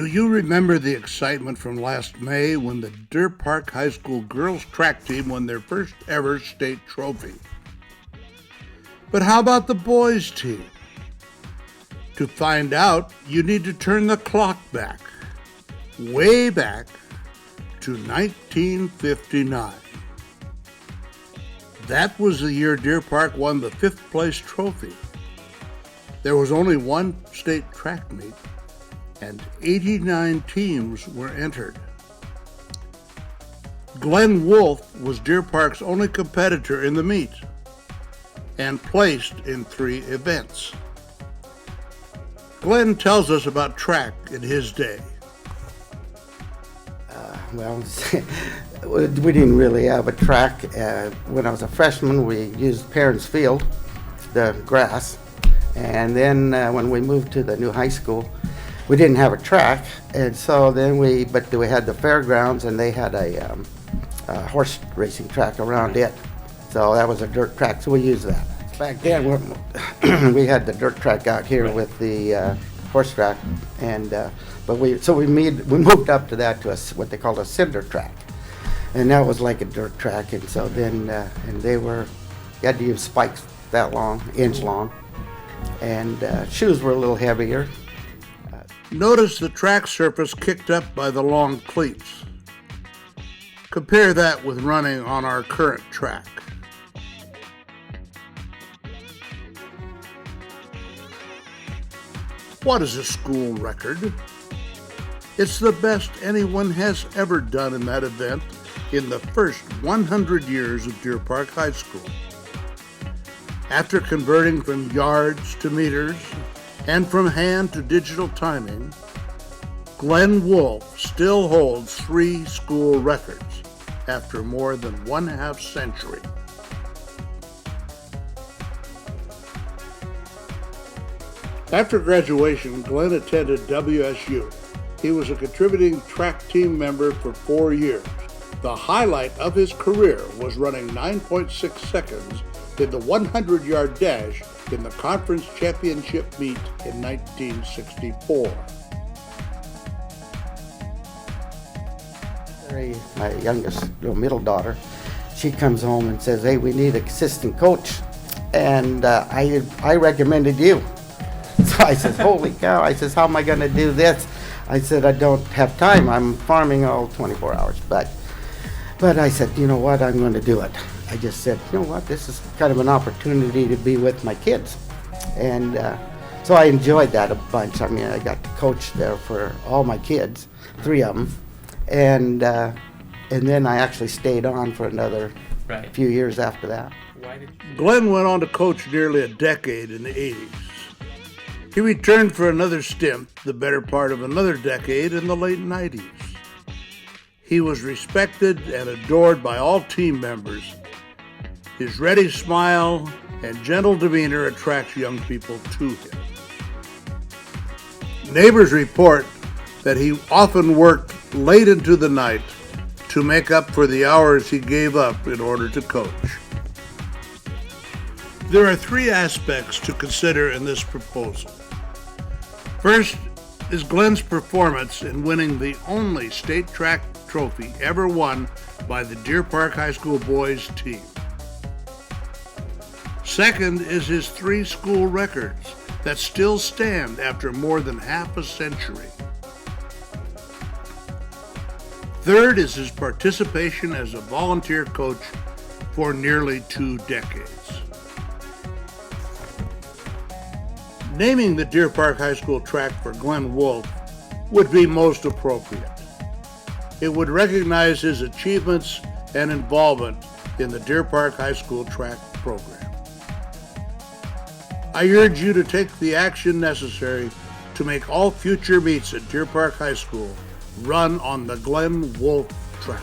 Do you remember the excitement from last May when the Deer Park High School girls track team won their first ever state trophy? But how about the boys team? To find out, you need to turn the clock back, way back to 1959. That was the year Deer Park won the 5th place trophy. There was only one state track meet, and 89 teams were entered. Glenn Wolf was Deer Park's only competitor in the meet and placed in 3 events. Glenn tells us about track in his day. We didn't really have a track. When I was a freshman, we used Parents Field, the grass. And then when we moved to the new high school, we didn't have a track. And so then we had the fairgrounds, and they had a horse racing track around it. So that was a dirt track, so we used that. Back then, we had the dirt track out here with the horse track, and we moved up to that to what they called a cinder track, and that was like a dirt track. And so then you had to use spikes that long, inch long, and shoes were a little heavier. Notice the track surface kicked up by the long cleats. Compare that with running on our current track. What is a school record? It's the best anyone has ever done in that event in the first 100 years of Deer Park High School. After converting from yards to meters and from hand to digital timing, Glenn Wolf still holds 3 school records after more than 1/2 century. After graduation, Glenn attended WSU. He was a contributing track team member for 4 years. The highlight of his career was running 9.6 seconds in the 100-yard dash in the conference championship meet in 1964. My youngest, middle daughter, she comes home and says, "Hey, we need an assistant coach, and I recommended you." So I says, "Holy cow." I says, "How am I going to do this?" I said, "I don't have time. I'm farming all 24 hours. But I said, you know what? I'm going to do it." I just said, you know what? This is kind of an opportunity to be with my kids. And so I enjoyed that a bunch. I mean, I got to coach there for all my kids, 3 of them. And then I actually stayed on for another few years after that. Glenn went on to coach nearly a decade in the 80s. He returned for another stint, the better part of another decade, in the late 90s. He was respected and adored by all team members. His ready smile and gentle demeanor attracts young people to him. Neighbors report that he often worked late into the night to make up for the hours he gave up in order to coach. There are 3 aspects to consider in this proposal. First is Glenn's performance in winning the only state track trophy ever won by the Deer Park High School boys team. Second is his 3 school records that still stand after more than half a century. Third is his participation as a volunteer coach for nearly 2 decades. Naming the Deer Park High School track for Glenn Wolf would be most appropriate. It would recognize his achievements and involvement in the Deer Park High School track program. I urge you to take the action necessary to make all future meets at Deer Park High School run on the Glenn Wolf track.